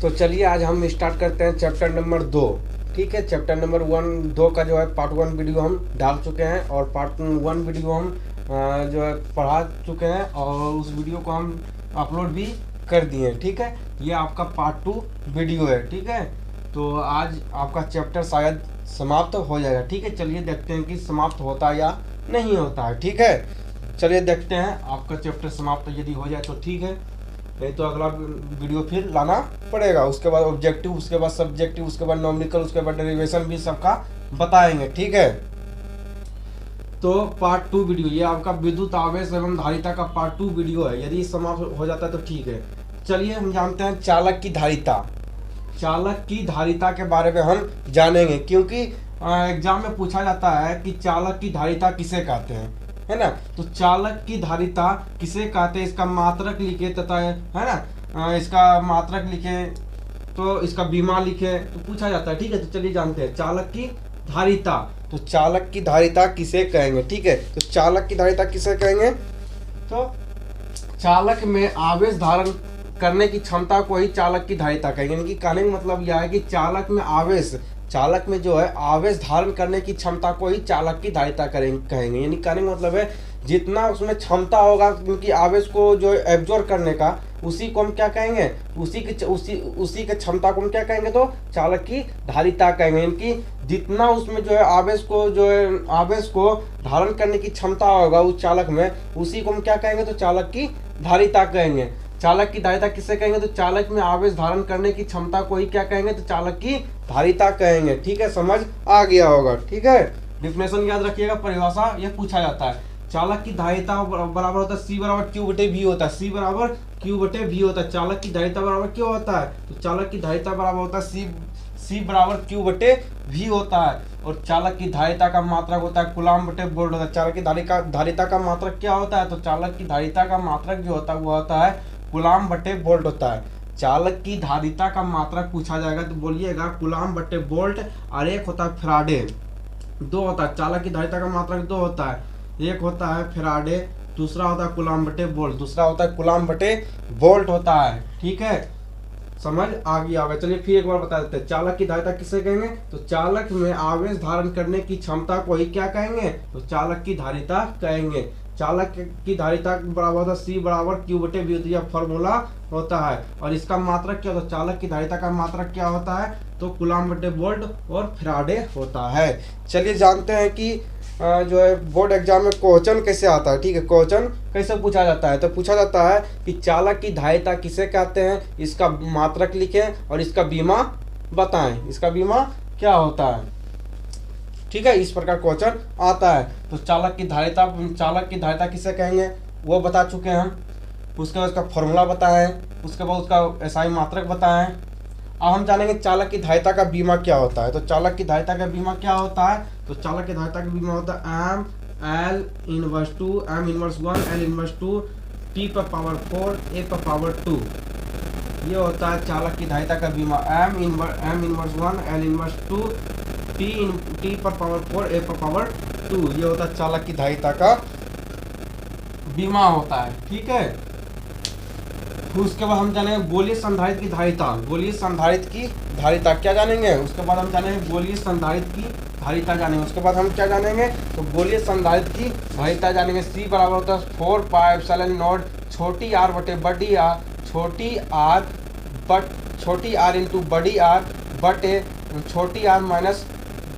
तो चलिए आज हम स्टार्ट करते हैं चैप्टर नंबर 2। ठीक है, चैप्टर नंबर 1 2 का जो है पार्ट 1 वीडियो हम डाल चुके हैं और पार्ट 1 वीडियो हम जो है पढ़ा चुके हैं और उस वीडियो को हम अपलोड भी कर दिए हैं। ठीक है, ये आपका पार्ट 2 वीडियो है। ठीक है, तो आज आपका चैप्टर शायद समाप्त हो जाएगा। ठीक है, चलिए देखते हैं कि समाप्त होता है या नहीं होता है। ठीक है, चलिए देखते हैं आपका चैप्टर समाप्त यदि हो जाए तो ठीक है, नहीं तो अगला वीडियो फिर लाना पड़ेगा। उसके बाद ऑब्जेक्टिव, उसके बाद सब्जेक्टिव, उसके बाद नॉमिकल, उसके बाद डेरिवेशन भी सबका बताएंगे। ठीक है, तो पार्ट 2 वीडियो ये आपका विद्युत आवेश एवं धारिता का पार्ट 2 वीडियो है। यदि समाप्त हो जाता है तो ठीक है। चलिए हम जानते हैं चालक की धारिता। चालक की धारिता के बारे में हम जानेंगे, क्योंकि एग्जाम में पूछा जाता है कि चालक की धारिता किसे कहते हैं, है ना। तो चालक की धारिता किसे कहते हैं, इसका मात्रक लिखे तथा है ना, इसका मात्रक लिखे तो इसका बीमा लिखे तो पूछा जाता है। ठीक है, तो चलिए जानते हैं चालक की धारिता। तो चालक की धारिता किसे कहेंगे। ठीक है, तो चालक की धारिता किसे कहेंगे, तो चालक में आवेश धारण करने की क्षमता को ही चालक की धारिता कहेंगे। यानी कि कहने का मतलब यह है कि चालक में आवेश, चालक में जो है आवेश धारण करने की क्षमता को ही चालक की धारिता कहेंगे। यानी कहने का मतलब है जितना उसमें क्षमता होगा क्योंकि आवेश को जो एब्जॉर्ब करने का, उसी को हम क्या कहेंगे, उसी के क्षमता को हम क्या कहेंगे, तो चालक की धारिता कहेंगे। यानी कि जितना उसमें जो है आवेश को धारण करने की क्षमता होगा उस चालक में, उसी को हम क्या कहेंगे, तो चालक की धारिता कहेंगे। चालक की धारिता किससे कहेंगे, तो चालक में आवेश धारण करने की क्षमता को ही क्या कहेंगे, तो चालक की धारिता कहेंगे। ठीक है, समझ आ गया होगा। ठीक है, डिफिनेशन याद रखिएगा, परिभाषा ये पूछा जाता है। चालक की धारिता बराबर होता है C बराबर Q बटे V होता है। C बराबर Q बटे V होता है। चालक की धारिता बराबर क्या होता है, तो चालक की धारिता बराबर होता है C बराबर Q बटे V होता है। और चालक की धारिता का मात्रक होता है कूलाम बटे वोल्ट होता है। चालक की धारिता का मात्रक क्या होता है, तो चालक की धारिता का मात्रक जो होता है वो होता है कूलाम बटे वोल्ट होता है। चालक की धारिता का मात्रक पूछा जाएगा तो बोलिएगा कूलाम बटे वोल्ट, और एक होता है फैराडे, 2 होता है। चालक की धारिता का मात्रक 2 होता है, एक होता है फैराडे, दूसरा होता है कूलाम बटे वोल्ट, दूसरा होता है कूलाम बटे वोल्ट होता है। ठीक है, समझ आ गया। चलिए फिर एक बार बता देते हैं चालक की धारिता किसे कहेंगे, तो चालक में आवेश धारण करने की क्षमता को ही क्या कहेंगे, तो चालक की धारिता कहेंगे। चालक की धारिता बराबर होता है C बराबर Q बटे V, यह फॉर्मूला होता है। और इसका मात्रक क्या होता है, चालक की धारिता का मात्रक क्या होता है, तो कूलाम बटे वोल्ट और फैराडे होता है। चलिए जानते हैं कि जो है बोर्ड एग्जाम में क्वेश्चन कैसे आता है। ठीक है, क्वेश्चन कैसे पूछा जाता है, तो पूछा जाता है कि चालक की धारिता किसे कहते हैं, इसका मात्रक लिखें और इसका बीमा बताएं, इसका बीमा क्या होता है। ठीक है, इस प्रकार क्वेश्चन आता है। तो चालक की धारिता किसे कहेंगे वो बता चुके हैं हम। उसके बाद उसका फॉर्मूला बताएं, उसके बाद उसका SI मात्रक बताएं। अब हम जानेंगे चालक की धारिता का बीमा क्या होता है। तो चालक की धारिता का बीमा क्या होता है, तो चालक की धारिता का बीमा होता है M inverse 2 M inverse 1 L inverse 2 T पर पावर 4 A पर पावर 2। ये होता है चालक की धारिता का बीमा, M inverse 1 L inverse 2 T पर पावर 4 A पर पावर 2। ये होता है चालक की धारिता का बीमा होता है। ठीक है, उसके बाद हम जानेंगे गोलीय संधारित्र की धारिता। गोलीय संधारित्र की धारिता क्या जानेंगे, उसके बाद हम जानेंगे गोलीय संधारित्र की धारिता जानेंगे। उसके बाद हम क्या जानेंगे, तो गोलीय संधारित्र की धारिता जानेंगे। C बराबर होता है 4 पाई एप्सिलॉन नॉट छोटी r बटे बड़ी r, छोटी r इंटू बड़ी r बटे छोटी r माइनस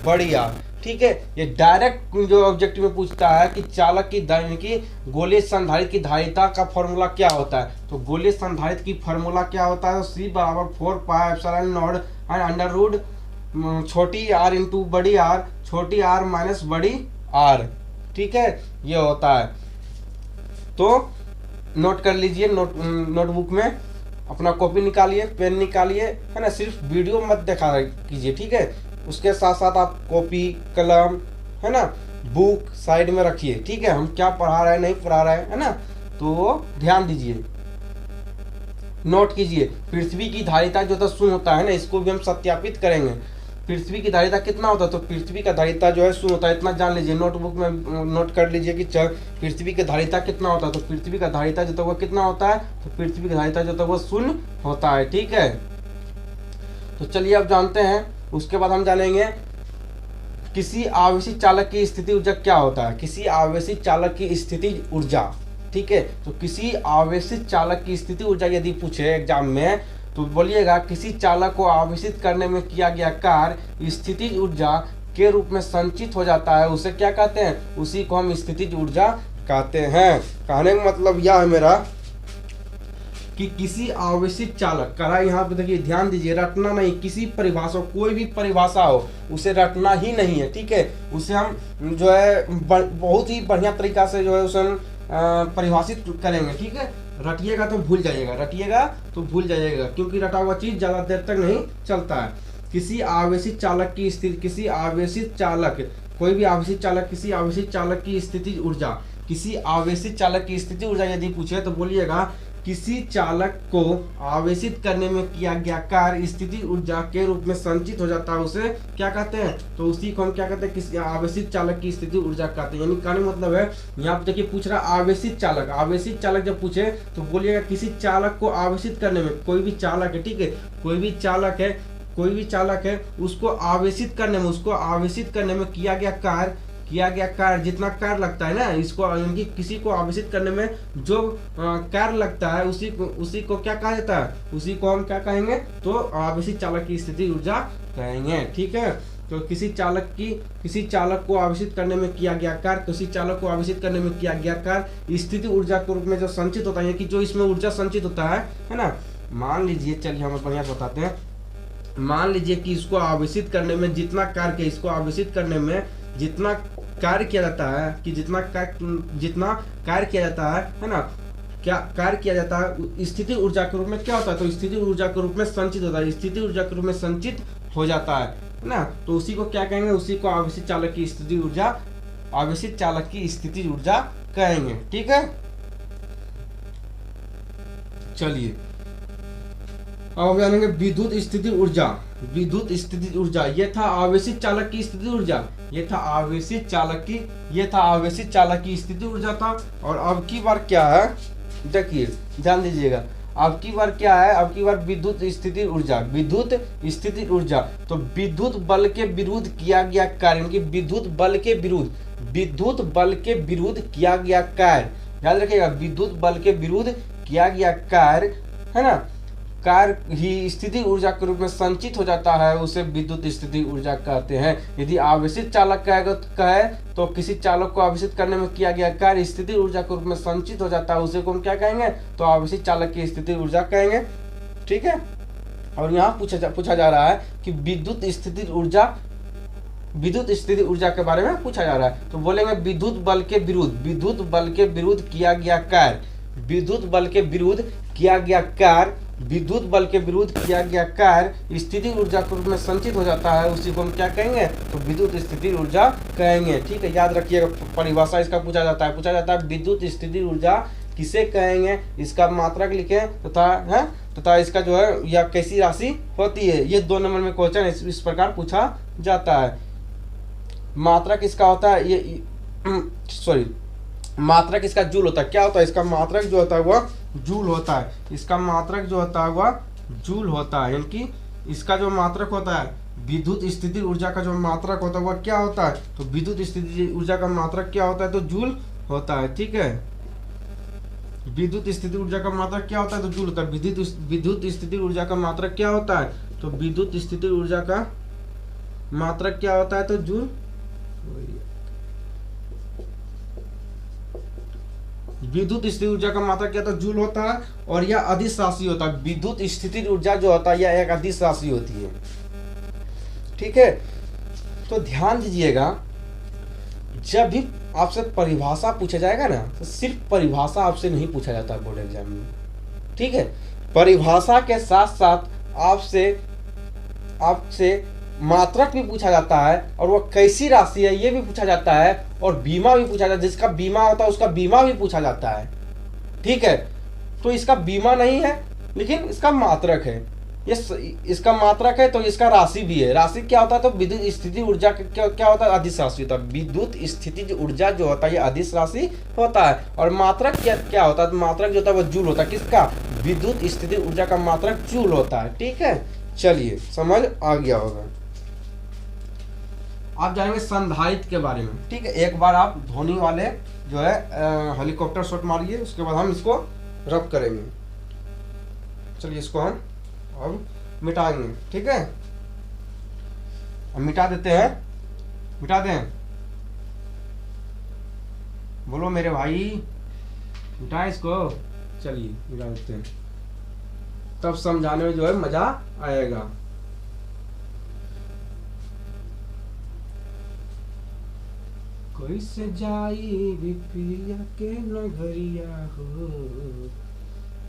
बड़ी r। ठीक है, ये डायरेक्ट जो ऑब्जेक्टिव में पूछता है कि चालक की गोलीय संधारित्र की धारिता का फॉर्मूला क्या होता है। तो गोलीय संधारित्र की फॉर्मूला क्या होता है, C बराबर 4 pi epsilon not under root छोटी r इंटू बड़ी r, छोटी r माइनस बड़ी r। ठीक है, ये होता है। तो नोट कर लीजिए, नोटबुक में अपना कॉपी निकालिए, पेन निकालिए, है ना। सिर्फ वीडियो मत देखा कीजिए। ठीक है, उसके साथ साथ आप कॉपी कलम, है ना, बुक साइड में रखिए। ठीक है, हम क्या पढ़ा रहे हैं नहीं पढ़ा रहे हैं, है ना, तो ध्यान दीजिए, नोट कीजिए। पृथ्वी की धारिता जो तो शून्य होता है ना, इसको भी हम सत्यापित करेंगे। पृथ्वी की धारिता कितना होता है, तो पृथ्वी का धारिता जो है शून्य होता है। इतना जान लीजिए, नोटबुक में नोट कर लीजिए कि पृथ्वी की धारिता कितना होता है। तो पृथ्वी का धारिता जो तो वो कितना होता है, तो पृथ्वी की धारिता जो तो वो शून्य होता है। ठीक है, तो चलिए अब जानते हैं। उसके बाद हम जानेंगे किसी आवेशित चालक की स्थिति ऊर्जा क्या होता है। किसी आवेशित चालक की स्थिति ऊर्जा, ठीक है। तो किसी आवेशित चालक की स्थिति ऊर्जा यदि पूछे एग्जाम में तो बोलिएगा किसी चालक को आवेशित करने में किया गया कार्य स्थितिज ऊर्जा के रूप में संचित हो जाता है, उसे क्या कहते हैं, उसी को हम स्थितिज ऊर्जा कहते हैं। कहने का मतलब यह है मेरा कि किसी आवेशित चालक, करा यहाँ पे देखिए ध्यान दीजिए, रटना नहीं, किसी परिभाषा, कोई भी परिभाषा हो उसे रटना ही नहीं है, ठीक है। उसे हम जो है बहुत ही बढ़िया तरीका से जो है उसे हम परिभाषित करेंगे, ठीक है। रटिएगा तो भूल जाइएगा, रटिएगा तो भूल जाइएगा, क्योंकि रटा हुआ चीज ज्यादा देर तक नहीं चलता है। किसी आवेशित चालक की स्थिति, किसी आवेशित चालक, कोई भी आवेशित चालक, किसी आवेशित चालक की स्थिति ऊर्जा, किसी आवेशित चालक की स्थिति ऊर्जा यदि पूछे तो बोलिएगा किसी चालक को आवेशित करने में किया गया कार्य स्थिति ऊर्जा के रूप में संचित हो जाता है, उसे क्या कहते हैं, तो उसी को हम क्या कहते हैं, किसी आवेशित चालक की स्थिति ऊर्जा कहते हैं। यानी कहने मतलब है, यहाँ पे देखिए पूछ रहा आवेशित चालक, आवेशित चालक जब पूछे तो बोलिएगा किसी चालक को आवेशित करने में, कोई भी चालक है, ठीक है, कोई भी चालक है, कोई भी चालक है, उसको आवेशित करने में, उसको आवेशित करने में किया गया कार्य, जितना कार्य लगता है ना, इसको यानी किसी को आवेशित करने में जो कार्य लगता है उसी को क्या कहा जाता है, उसी को हम क्या कहेंगे, तो आवेशित चालक की स्थिति ऊर्जा कहेंगे, ठीक है। तो किसी चालक को आवेशित करने में किया गया कार्य, किसी चालक को आवेशित करने में किया गया कार्य स्थिति ऊर्जा के रूप में जो संचित होता है, कि जो इसमें ऊर्जा संचित होता है ना। मान लीजिए, चलिए हम बढ़िया बताते हैं, मान लीजिए कि इसको आवेशित करने में जितना कार्य, इसको आवेशित करने में जितना कार्य किया जाता है, कि जितना कार्य किया जाता है ना, क्या कार्य किया जाता है स्थिति ऊर्जा के रूप में क्या होता है, तो स्थिति ऊर्जा के रूप में संचित होता है, स्थिति ऊर्जा के रूप में संचित हो जाता है ना। तो उसी को क्या कहेंगे, उसी को आवेशित चालक की स्थिति ऊर्जा, आवेशित चालक की स्थिति ऊर्जा कहेंगे, ठीक है। चलिए अब हम जानेंगे विद्युत स्थिति ऊर्जा। विद्युत स्थिति ऊर्जा, ये था आवेशित चालक की स्थिति ऊर्जा, ये था आवेशित चालक की स्थिति ऊर्जा था। और अब की बार क्या है, देखिए ध्यान दीजिएगा, अब की बार क्या है, अब की बार विद्युत स्थिति ऊर्जा, विद्युत स्थिति ऊर्जा। तो विद्युत बल के विरुद्ध किया गया कार्य, यानी कि विद्युत बल के विरुद्ध किया गया कार्य, याद रखिएगा, विद्युत बल के विरुद्ध किया गया कार्य है ना, कार्य ही स्थिति ऊर्जा के रूप में संचित हो जाता है, उसे विद्युत स्थिति ऊर्जा कहते हैं। यदि आवेशित चालक कहे तो किसी चालक को आवेशित करने में किया गया कार्य स्थिति ऊर्जा के रूप में संचित हो जाता है, उसे को हम क्या कहेंगे, तो आवेशित चालक की स्थिति ऊर्जा कहेंगे, ठीक है। और यहाँ पूछा जा रहा है कि विद्युत स्थिति ऊर्जा के बारे में पूछा जा रहा है, तो बोलेंगे विद्युत बल के विरुद्ध किया गया कार्य, विद्युत बल के विरुद्ध किया गया कार्य स्थिति ऊर्जा के रूप में संचित हो जाता है, उसी को हम क्या कहेंगे, तो विद्युत स्थिति ऊर्जा कहेंगे, ठीक है। याद रखिएगा, परिभाषा इसका पूछा जाता है विद्युत स्थिति ऊर्जा किसे कहेंगे, इसका मात्रक लिखें तथा इसका जो है यह कैसी राशि होती है, ये 2 नंबर में क्वेश्चन इस प्रकार पूछा जाता है। मात्रक इसका होता है ये मात्रक इसका जूल होता है, क्या होता है, इसका मात्रक जो होता है वह जूल होता है, इसका मात्रक जो होता है वह जूल होता है, यानी कि इसका जो मात्रक होता है, विद्युत स्थिति ऊर्जा का जो मात्रक होता है वह क्या होता है, तो विद्युत स्थिति ऊर्जा का मात्रक क्या होता है, तो जूल होता है, ठीक है। विद्युत स्थिति ऊर्जा का मात्रक क्या होता है, तो जूल होता है। विद्युत स्थिति ऊर्जा का मात्रक क्या होता है, तो विद्युत स्थिति ऊर्जा का मात्रक क्या होता है, तो जूल। विद्युत स्थिति ऊर्जा का मात्रक क्या, तो जूल होता है, और यह अदिश राशि होता है। विद्युत स्थिति ऊर्जा जो होता है यह एक अदिश राशि होती है, ठीक है। तो ध्यान दीजिएगा, जब भी आपसे परिभाषा पूछा जाएगा ना, तो सिर्फ परिभाषा आपसे नहीं पूछा जाता बोर्ड एग्जाम में, ठीक है। परिभाषा के साथ साथ आपसे मात्रक भी पूछा जाता है, और वह कैसी राशि है ये भी पूछा जाता है, और बीमा भी पूछा जाता है, जिसका बीमा होता है उसका बीमा भी पूछा जाता है, ठीक है। तो इसका बीमा नहीं है लेकिन इसका मात्रक है, इसका मात्रक है, तो इसका राशि भी है। राशि क्या होता है, तो विद्युत स्थिति ऊर्जा क्या होता है, अदिश राशि होता है। विद्युत स्थिति ऊर्जा जो होता है ये अदिश राशि होता है, और मात्रक क्या होता है, तो मात्रक जो होता है वो जूल होता है, किसका, विद्युत स्थिति ऊर्जा का मात्रक जूल होता है, ठीक है। चलिए समझ आ गया होगा। आप जानेंगे संधारित्र के बारे में, ठीक है। एक बार आप धोनी वाले जो है हेलीकॉप्टर शॉट मारिए, उसके बाद हम इसको रब करेंगे। चलिए इसको हम अब मिटाएंगे, ठीक है। हम मिटा देते हैं, मिटा दें, बोलो मेरे भाई, मिटाएं इसको। चलिए मिटा देते हैं, तब समझाने में जो है मजा आएगा। कोई से जाई पिया के नगरिया हो,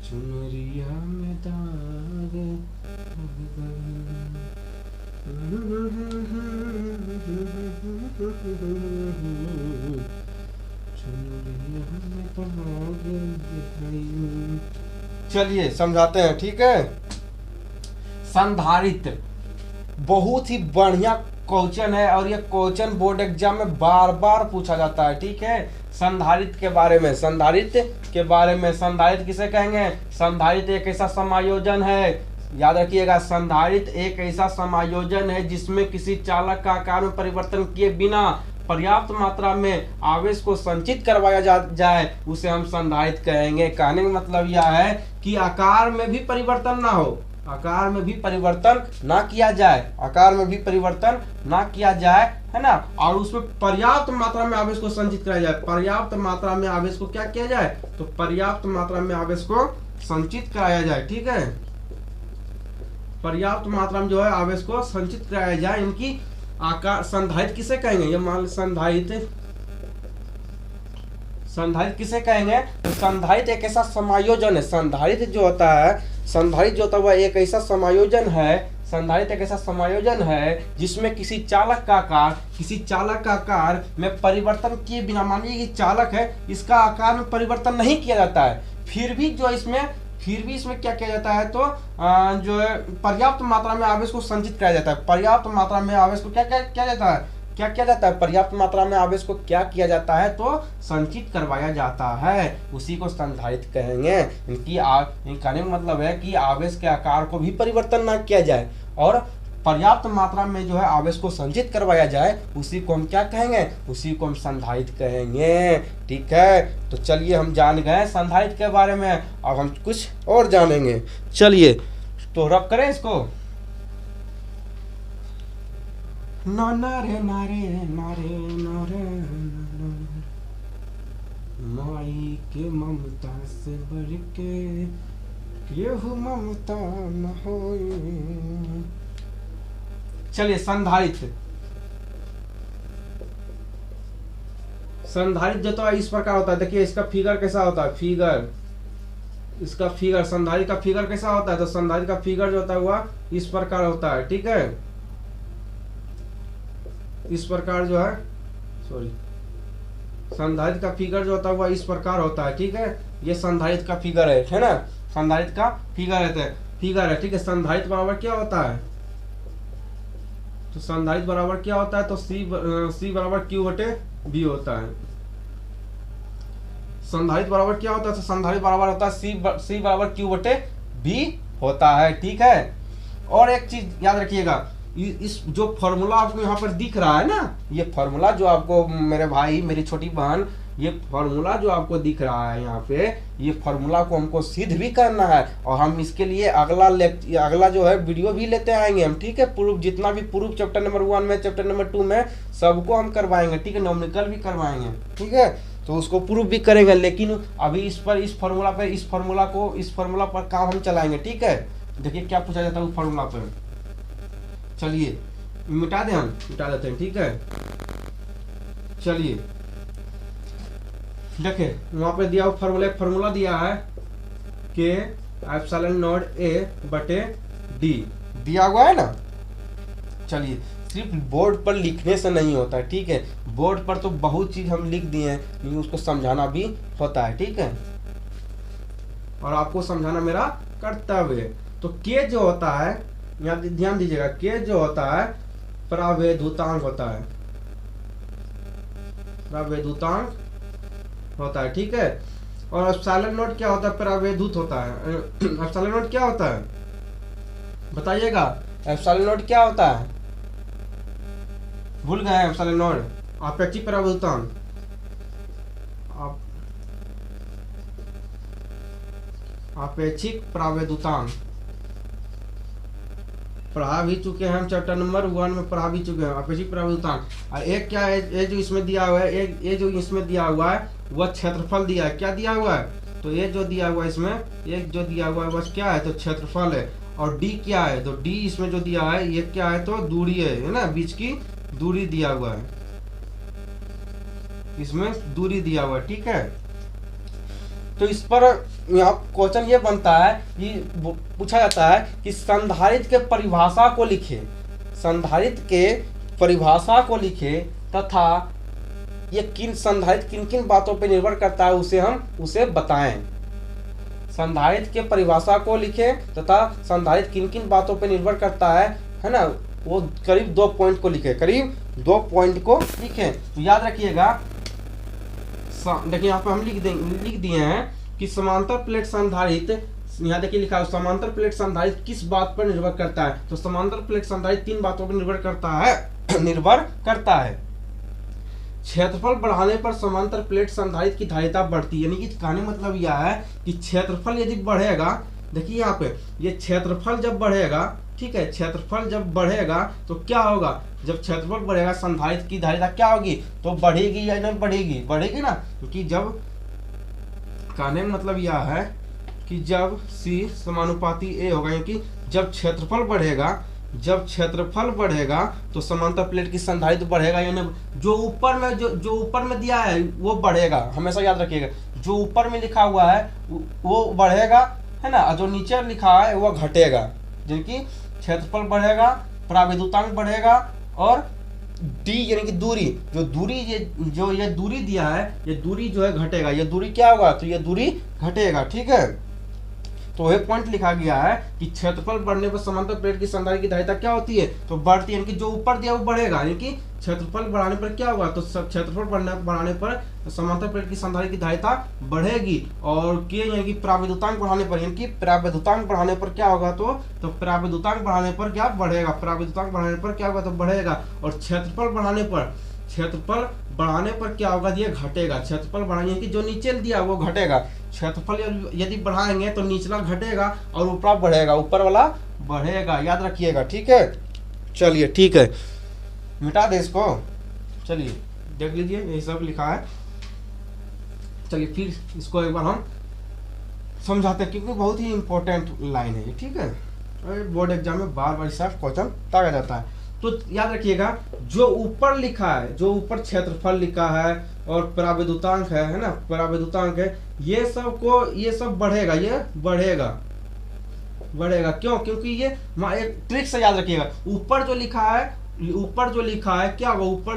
चुनरिया में दाग चलिए समझाते हैं, ठीक है। संधारित्र बहुत ही बढ़िया क्वेश्चन है और ये क्वेश्चन बोर्ड एग्जाम में बार बार पूछा जाता है, ठीक है। संधारित्र के बारे में, संधारित्र के बारे में, संधारित्र किसे कहेंगे? संधारित्र एक ऐसा समायोजन है, याद रखिएगा, संधारित्र एक ऐसा समायोजन है जिसमें किसी चालक का आकार में परिवर्तन किए बिना पर्याप्त मात्रा में आवेश को संचित करवाया जाए, उसे हम संधारित्र कहेंगे। कहने का मतलब यह है कि आकार में भी परिवर्तन ना हो, आकार में भी परिवर्तन ना किया जाए, आकार में भी परिवर्तन ना किया जाए, है ना, और उसमें पर्याप्त मात्रा में आवेश को संचित कराया जाए। पर्याप्त मात्रा में आवेश को क्या किया जाए? तो पर्याप्त मात्रा में आवेश को संचित कराया जाए, ठीक है। पर्याप्त मात्रा में जो है आवेश को संचित कराया जाए। इनकी आकार संधारित्र किसे कहेंगे? ये मान संधारित्र, संधारित्र किसे कहेंगे? तो संधारित्र एक ऐसा समायोजन है, संधारित्र जो होता है, संधारित्र जो होता है वह एक ऐसा समायोजन है, संधारित्र एक ऐसा समायोजन है जिसमें किसी चालक का आकार में परिवर्तन किए बिना, मानिए कि चालक है, इसका आकार में परिवर्तन नहीं किया जाता है, फिर भी इसमें क्या किया जाता है? तो जो है पर्याप्त मात्रा में आवेश को संचित किया जाता है। पर्याप्त मात्रा में आवेश को क्या किया जाता है? क्या किया जाता है? पर्याप्त मात्रा में आवेश को क्या किया जाता है? तो संचित करवाया जाता है, उसी को संधारित्र कहेंगे। इनकी कहने का मतलब है कि आवेश के आकार को भी परिवर्तन ना किया जाए और पर्याप्त मात्रा में जो है आवेश को संचित करवाया जाए, उसी को हम क्या कहेंगे? उसी को हम संधारित्र कहेंगे, ठीक है। तो चलिए हम जान गए संधारित्र के बारे में, अब हम कुछ और जानेंगे। चलिए तो रब करें इसको। नारे नारे नारे नारे माई के ममता से बढ़ के केहू ममता न होई। चलिए संधारित्र, संधारित्र जो तो इस प्रकार होता है, देखिए इसका फिगर कैसा होता है, इसका फिगर, संधारित्र का फिगर कैसा होता है? तो संधारित्र का फिगर जो होता है वह इस प्रकार होता है, ठीक है। इस प्रकार जो है, सॉरी, संधारित्र का फिगर जो होता है वह इस प्रकार होता है, ठीक है। ये संधारित्र का फिगर है ना, संधारित्र का फिगर है, ठीक है। संधारित्र बराबर क्या होता है? तो संधारित्र बराबर क्या होता है? तो C बराबर Q बटे B होता है। संधारित्र बराबर क्या होता है? तो संधारित्र बराबर होता है C बराबर Q बटे B होता है, ठीक है। और एक चीज याद रखिएगा, इस जो फॉर्मूला आपको यहाँ पर दिख रहा है ना, ये फॉर्मूला जो आपको, मेरे भाई मेरी छोटी बहन, ये फॉर्मूला जो आपको दिख रहा है यहाँ पे, ये फॉर्मूला को हमको सिद्ध भी करना है और हम इसके लिए अगला जो है वीडियो भी लेते आएंगे हम, ठीक है। प्रूफ, जितना भी प्रूफ चैप्टर नंबर 1 में, चैप्टर नंबर 2 में, सबको हम करवाएंगे, ठीक है। न्यूमेरिकल भी करवाएंगे, ठीक है। तो उसको प्रूफ भी करेंगे, लेकिन अभी इस फॉर्मूला पर काम हम चलाएंगे, ठीक है। देखिए क्या पूछा जाता है उस फॉर्मूला पर। चलिए मिटा देते हैं, ठीक है। चलिए देखिए वहां पे दिया फॉर्मूला दिया है के एप्सिलॉन नॉट A बटे D दिया हुआ है ना। चलिए सिर्फ बोर्ड पर लिखने से नहीं होता है, ठीक है। बोर्ड पर तो बहुत चीज हम लिख दिए हैं, लेकिन उसको समझाना भी होता है, ठीक है। और आपको समझाना मेरा कर्तव्य है। तो K जो होता है, यहाँ ध्यान दीजिएगा, K जो होता है प्रावैधुतांक होता है, प्रावैधुतांक होता है, ठीक है। और एप्सिलॉन नॉट क्या होता है? प्रावैधुत होता है। एप्सिलॉन नॉट क्या होता है? बताइएगा एप्सिलॉन नॉट क्या होता है, भूल गए एप्सिलॉन नॉट? अपेक्षिक परावर्तन, अपेक्षिक प्रावैधुतांक पढ़ा भी चुके हैं हम, चैप्टर नंबर 1 में पढ़ा भी चुके हैं अपेक्षिक प्रावैधुतांक। और एक क्या है, ये जो इसमें दिया हुआ है, ये जो इसमें दिया हुआ है वह क्षेत्रफल दिया है। क्या दिया हुआ है? तो ये जो दिया हुआ है इसमें, एक जो दिया हुआ है बस क्या है, तो क्षेत्रफल है। और डी क्या है, तो डी इसमें जो दिया है ये क्या है, तो दूरी है ना, बीच की दूरी दिया हुआ है, इसमें दूरी दिया हुआ है। ठीक है, तो इस पर यहाँ क्वेश्चन ये बनता है, ये पूछा जाता है कि संधारित्र के परिभाषा को लिखे, संधारित्र के परिभाषा को लिखे तथा ये किन संधारित्र किन किन बातों पर निर्भर करता है उसे बताएं। संधारित्र के परिभाषा को लिखे तथा संधारित्र किन किन बातों पर निर्भर करता है ना, वो करीब 2 पॉइंट को लिखे, करीब 2 पॉइंट को लिखे। तो याद रखिएगा, देखिए यहाँ पे हम लिख दिए हैं कि समांतर प्लेट संधारित्र, यहाँ देखिए लिखा है समांतर प्लेट संधारित्र किस बात पर निर्भर करता है। तो समांतर प्लेट संधारित्र 3 बातों पर निर्भर करता है। क्षेत्रफल बढ़ाने पर समांतर प्लेट संधारित्र की धारिता बढ़ती है, यानी कि कहने मतलब यह है कि क्षेत्रफल यदि बढ़ेगा, देखिए यहाँ पे ये क्षेत्रफल जब बढ़ेगा, ठीक है, क्षेत्रफल जब बढ़ेगा तो क्या होगा, जब क्षेत्रफल बढ़ेगा संधारित्र की धारिता क्या होगी, तो बढ़ेगी या नहीं बढ़ेगी, बढ़ेगी ना, क्योंकि जब कहने में मतलब यह है कि जब C समानुपाती A होगा, क्योंकि जब क्षेत्रफल बढ़ेगा तो समांतर प्लेट की संधारित्र बढ़ेगा, यानी जो ऊपर में दिया है वो बढ़ेगा, हमेशा याद रखिएगा, जो ऊपर में लिखा हुआ है वो बढ़ेगा, है ना, और जो नीचे लिखा है वो घटेगा। जिनकी क्षेत्रफल बढ़ेगा, प्रावैधुतांक बढ़ेगा, और डी यानी कि दूरी, जो ये दूरी दिया है, ये दूरी जो है घटेगा, ये दूरी क्या होगा, तो ये दूरी घटेगा। ठीक है, तो एक पॉइंट लिखा गया है कि क्षेत्रफल बढ़ने पर समांतर प्लेट की संधारित्र की धारिता क्या होती है, तो बढ़ती है, यानी कि जो ऊपर दिया वो बढ़ेगा, यानी कि क्षेत्रफल बढ़ाने पर क्या होगा, तो क्षेत्रफल बढ़ाने पर समांतर प्लेट की संधारित्र की धारिता बढ़ेगी। और के यानी कि प्रावैधुतांक बढ़ाने पर, यानी कि प्रावैधुतांक बढ़ाने पर क्या होगा, तो प्रावैधुतांक बढ़ाने पर क्या बढ़ेगा, प्रावैधुतांक बढ़ाने पर क्या होगा, तो बढ़ेगा। और क्षेत्रफल बढ़ाने पर क्या होगा, ये घटेगा। क्षेत्रफल बढ़ाएंगे कि जो नीचे दिया वो घटेगा, क्षेत्रफल यदि बढ़ाएंगे तो निचला घटेगा और ऊपर बढ़ेगा, ऊपर वाला बढ़ेगा, याद रखिएगा। ठीक है, चलिए ठीक है, मिटा दे इसको, चलिए देख लीजिए यही सब लिखा है। चलिए फिर इसको एक बार हम समझाते हैं, क्योंकि बहुत ही इंपॉर्टेंट लाइन है ये। ठीक है, बोर्ड एग्जाम में बार बार इसका क्वेश्चन टागा जाता है। तो याद रखिएगा, जो ऊपर लिखा है, जो ऊपर क्षेत्रफल लिखा है और प्रावैधुतांक है ना, प्रावैधुतांक है, ये सब बढ़ेगा, ये बढ़ेगा क्यों, क्योंकि ये एक ट्रिक से याद रखिएगा, ऊपर जो लिखा है क्या होगा,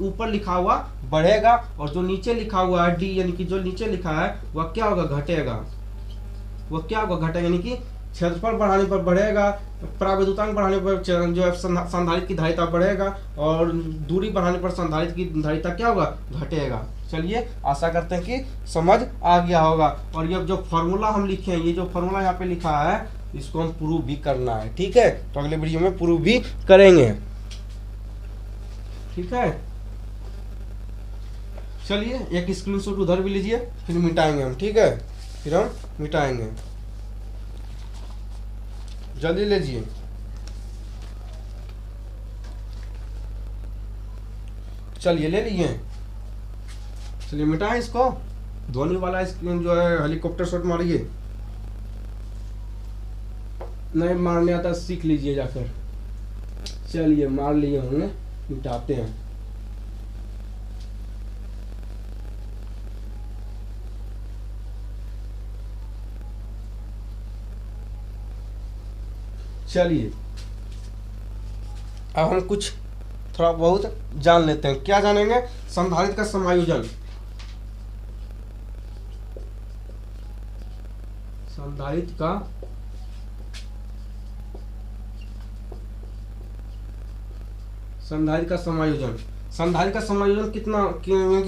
ऊपर लिखा हुआ बढ़ेगा, और जो नीचे लिखा हुआ है डी यानी कि जो नीचे लिखा है वह क्या होगा, घटेगा, यानी कि क्षेत्रफल बढ़ाने पर बढ़ेगा, प्रावैधुतांक बढ़ाने पर जो है संधारित्र की धारिता बढ़ेगा, और दूरी बढ़ाने पर संधारित्र की धारिता क्या होगा, घटेगा। चलिए आशा करते हैं कि समझ आ गया होगा। और ये जो फॉर्मूला हम लिखे हैं, ये जो फॉर्मूला यहाँ पे लिखा है, इसको हम प्रूव भी करना है। ठीक है, तो अगले वीडियो में प्रूव भी करेंगे। ठीक है, चलिए एक स्क्रीनशॉट उधर भी लीजिए, फिर मिटाएंगे हम। ठीक है, फिर हम मिटाएंगे, जल्दी लीजिए। चलिए ले लिए, चलिए मिटाएं इसको, ध्वनि वाला स्क्रीन जो है हेलीकॉप्टर शॉट मारिए, नहीं मारने आता सीख लीजिए जाकर। चलिए मार लिए होंगे, मिटाते हैं। चलिए अब हम कुछ थोड़ा बहुत जान लेते हैं। क्या जानेंगे, संधारित्र का समायोजन। संधारित्र का समायोजन, संधारित्र का समायोजन कितना,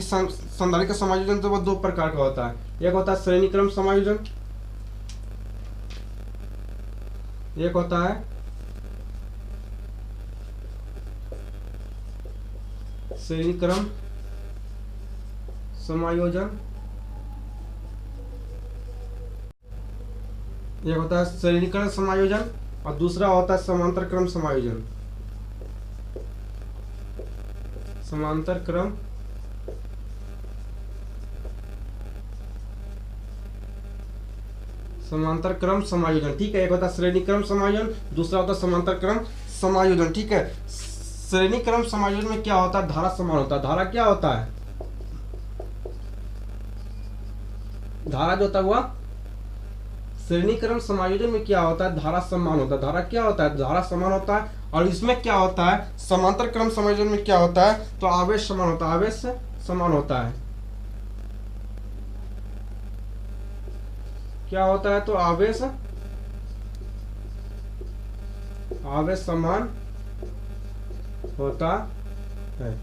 संधारित्र का समायोजन तो 2 प्रकार का होता है। एक होता है श्रेणी क्रम समायोजन, एक होता है श्रेणी क्रम समायोजन, एक होता है श्रेणी क्रम समायोजन और दूसरा होता है समांतर क्रम समायोजन। समांतर क्रम समायोजन, ठीक है। एक होता है श्रेणी क्रम समायोजन, दूसरा होता है समांतर क्रम समायोजन, ठीक है। श्रेणी क्रम समायोजन में क्या होता है, धारा समान होता है। धारा क्या होता है, धारा जो होता हुआ श्रेणी क्रम समायोजन में क्या होता है, धारा समान होता है। धारा क्या होता है, धारा समान होता है। और इसमें क्या होता है, समांतर क्रम समायोजन में क्या होता है, तो आवेश समान होता है, आवेश समान होता है। क्या होता है, तो आवेश समान होता है,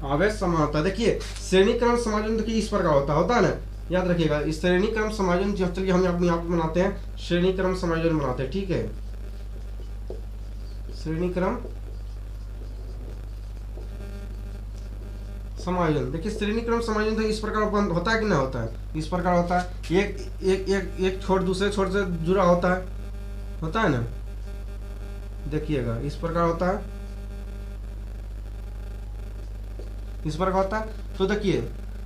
आवेश समान होता है। देखिए श्रेणी क्रम समायोजन देखिए इस प्रकार होता है ना, याद रखिएगा। इस श्रेणी क्रम समायोजन जो चलिए हम यहाँ पे बनाते हैं, श्रेणी क्रम समायोजन बनाते हैं, ठीक है। श्रेणी क्रम समायोजन, देखिए श्रेणी क्रम समायोजन तो इस प्रकार होता है कि नहीं होता है, इस प्रकार होता है। एक छोर दूसरे छोर से जुड़ा होता है ना, देखिएगा इस प्रकार होता है, इस प्रकार होता है। तो देखिए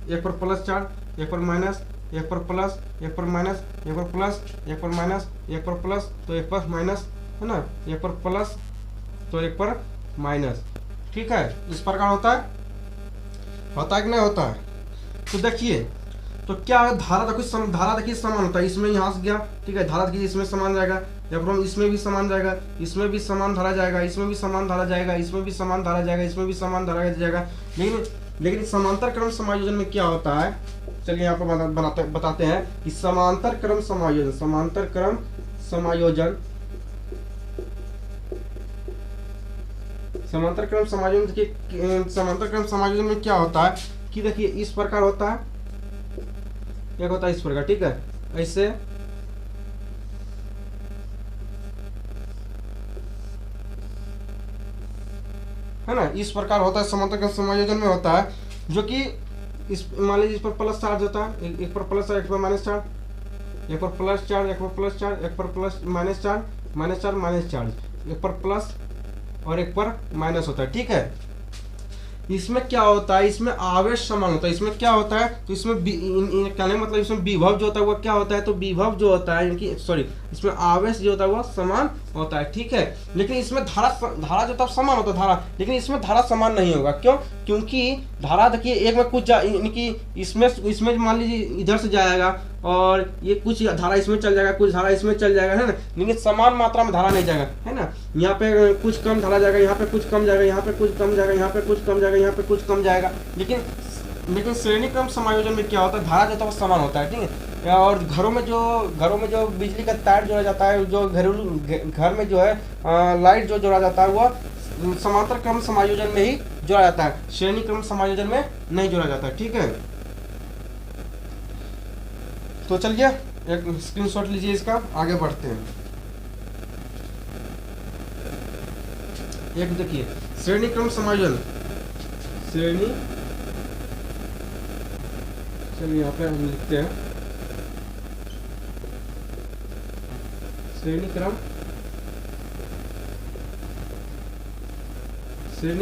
एक पर प्लस चार्ज, एक पर माइनस, एक पर प्लस, एक पर माइनस, एक पर प्लस, एक पर माइनस, एक पर प्लस तो एक पर माइनस, है ना, एक पर प्लस तो एक पर माइनस, ठीक है। इस प्रकार होता है कि नहीं होता है। तो देखिए तो क्या है, धारा देखिए समान होता है। इसमें यहाँ से गया, ठीक है, धारा देखिए इसमें समान जाएगा, इसमें भी समान जाएगा, इसमें भी समान धारा जाएगा, इसमें भी समान धारा जाएगा, इसमें भी समान धारा जाएगा, इसमें भी समान धारा जाएगा। लेकिन समांतर क्रम समायोजन में क्या होता है, चलिए यहाँ पर बताते हैं कि समांतर क्रम समायोजन, समांतर क्रम समायोजन में क्या होता है कि देखिए इस प्रकार होता है, एक होता है इस प्रकार, ठीक है, ऐसे है ना, इस प्रकार होता है। समांतर क्रम समायोजन में होता है जो कि इस मान लीजिए इस पर प्लस चार्ज होता है, एक पर प्लस चार्ज, एक पर माइनस चार्ज, एक पर प्लस चार्ज, एक पर प्लस चार्ज, एक पर plus minus charge, minus charge minus charge, एक पर प्लस और एक पर माइनस होता है, ठीक है। इसमें क्या होता है, इसमें आवेश समान होता है। इसमें क्या होता है, तो इसमें कहने मतलब इसमें विभव जो होता है वो क्या होता है, तो विभव जो होता है इसमें आवेश जो होता है वो समान होता है, ठीक है। लेकिन इसमें धारा जो होता है समान होता है धारा, लेकिन इसमें धारा समान नहीं होगा। क्यों, क्योंकि धारा देखिए एक में कुछ इसमें मान लीजिए इधर से जाएगा और ये कुछ धारा इसमें चल जाएगा, कुछ धारा इसमें चल जाएगा, है ना, लेकिन समान मात्रा में धारा नहीं जाएगा, है ना। यहाँ पे कुछ कम धारा जाएगा, यहाँ पे कुछ कम जाएगा, यहाँ पे कुछ कम जाएगा, यहाँ पे कुछ कम जाएगा, यहाँ पे कुछ कम जाएगा। लेकिन श्रेणी क्रम समायोजन में क्या होता है, धारा जो होता है वो समान होता है, ठीक है। और घरों में जो बिजली का तार जोड़ा जाता है, जो घरेलू घर में जो है लाइट जो जोड़ा जाता है वो समांतर क्रम समायोजन में ही जोड़ा जाता है, श्रेणी क्रम समायोजन में नहीं जोड़ा जाता है, ठीक है। तो चलिए एक स्क्रीनशॉट लीजिए इसका, आगे बढ़ते हैं। एक देखिए श्रेणी क्रम समायोजन, चलिए यहाँ पे हम लिखते हैं श्रेणी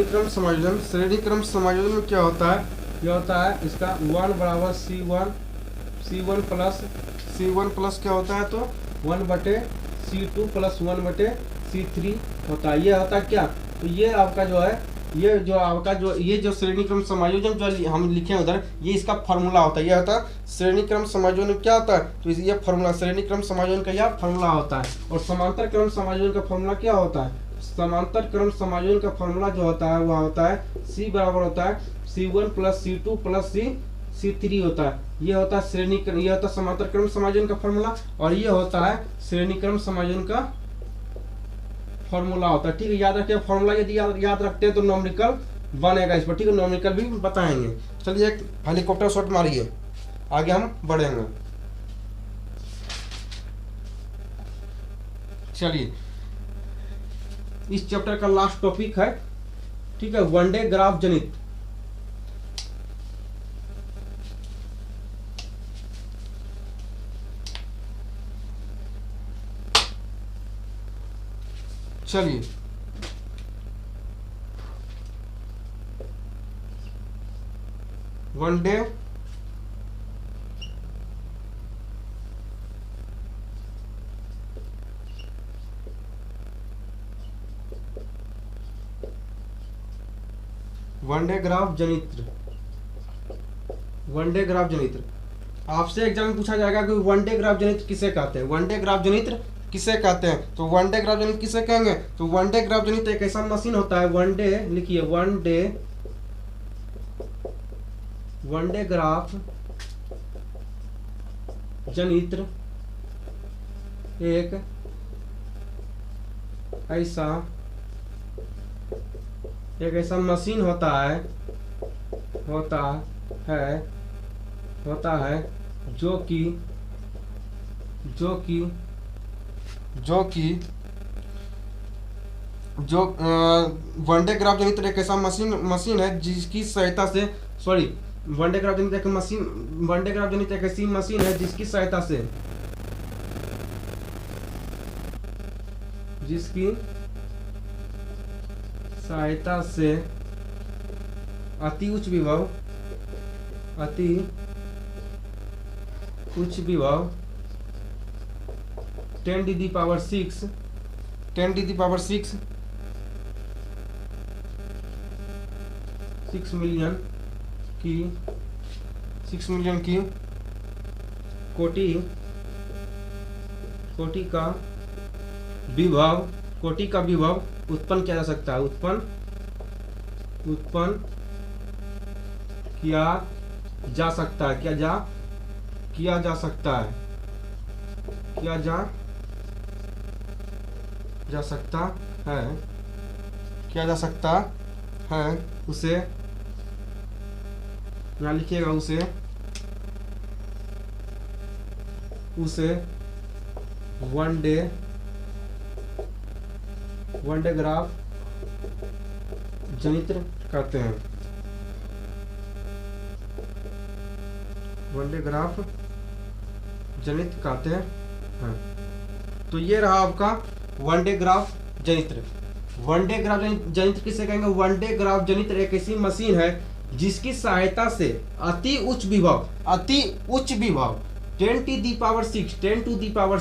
क्रम समायोजन। श्रेणी क्रम समायोजन में क्या होता है, यह होता है इसका 1 बराबर C1 प्लस क्या होता है, तो 1/C2 प्लस 1/C3 होता है। ये होता है क्या, तो ये आपका जो है ये जो श्रेणी क्रम समायोजन जो हम लिखे उधर, ये इसका फार्मूला होता है। ये होता है श्रेणी क्रम समायोजन में क्या होता है, तो ये फार्मूला श्रेणी क्रम समायोजन का यह फार्मूला होता है। और समांतर क्रम समायोजन का फार्मूला क्या होता है, समांतर क्रम समायोजन का फार्मूला जो होता है वह होता है C बराबर होता है C1 plus C2 plus C3 होता है। ये होता है ये होता है समांतर क्रम समायोजन का फार्मूला, और ये होता है श्रेणी क्रम समायोजन का फॉर्मूला होता है, ठीक है। याद रखिए फॉर्मूला यदि याद रखते हैं तो नॉमिकल बनेगा इस पर, ठीक है, नॉमिकल भी बताएंगे। चलिए एक हेलीकॉप्टर शॉट मारिए, आगे हम बढ़ेंगे। चलिए, इस चैप्टर का लास्ट टॉपिक है, ठीक है, वनडे ग्राफ जनित। चलिए, वनडे वनडे ग्राफ जनित्र। वनडे ग्राफ जनित्र आपसे एग्जाम में पूछा जाएगा कि वनडे ग्राफ जनित्र किसे कहते हैं, वनडे ग्राफ जनित्र किसे कहते हैं। तो वनडे ग्राफ जनित्र किसे कहेंगे, तो वनडे ग्राफ जनित्र एक ऐसा मशीन होता है, वनडे लिखिए, वनडे ग्राफ जनित्र एक ऐसा मशीन होता है जो वनडे ग्राफ जनित्र एक ऐसा मशीन है जिसकी सहायता से वनडे ग्राफ जनित्र एक ऐसी मशीन है जिसकी सहायता से अति उच्च विभव 10 to the power 6 मिलियन की कोटि का विभव उत्पन्न किया जा सकता है, उत्पन्न किया जा सकता है, किया जा सकता है, उसे यहाँ लिखिएगा, उसे वनडे ग्राफ जनित्र कहते हैं, वनडे ग्राफ जनित्र कहते हैं। तो ये रहा आपका वनडे ग्राफ जनित्र। वनडे ग्राफ जनित्र किसे कहेंगे, वनडे ग्राफ जनित्र एक ऐसी मशीन है जिसकी सहायता से अति उच्च विभव 10 to the power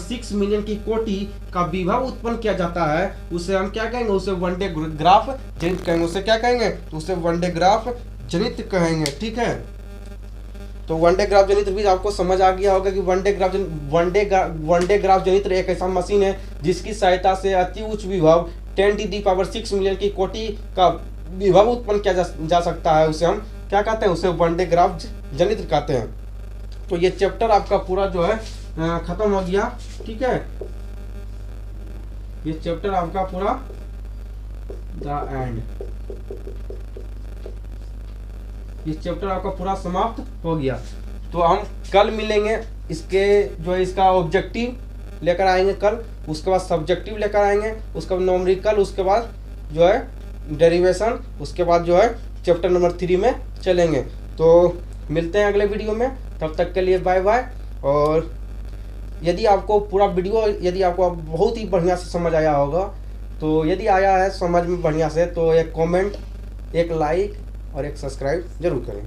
6 मिलियन की कोटि का विभव उत्पन्न किया जाता है, उसे हम क्या कहेंगे, उसे वनडे ग्राफ जनित्र कहेंगे। उसे क्या कहेंगे, तो उसे वनडे ग्राफ जनित्र कहेंगे, ठीक है। तो वनडे ग्राफ जनित्र भी आपको समझ आ गया होगा कि वनडे ग्राफ जनित्र एक ऐसा मशीन है जिसकी सहायता से अति उच्च विभव 10 to the power 6 मिलियन की कोटि का विभव उत्पन्न किया जा सकता है, उसे हम क्या कहते हैं, उसे वनडे ग्राफ जनित्र कहते हैं। तो ये चैप्टर आपका पूरा जो है खत्म हो गया, ठीक है। ये चैप्टर आपका पूरा द एंड, ये चैप्टर आपका पूरा समाप्त हो गया। तो हम कल मिलेंगे, इसका ऑब्जेक्टिव लेकर आएंगे कल, उसके बाद सब्जेक्टिव लेकर आएंगे, उसके बाद न्यूमेरिकल, उसके बाद जो है डेरिवेशन, उसके बाद जो है चैप्टर नंबर 3 में चलेंगे। तो मिलते हैं अगले वीडियो में, तब तक के लिए बाय बाय। और यदि आपको पूरा वीडियो बहुत ही बढ़िया से समझ आया होगा, तो यदि आया है समझ में बढ़िया से, तो एक कमेंट, एक लाइक और एक सब्सक्राइब जरूर करें।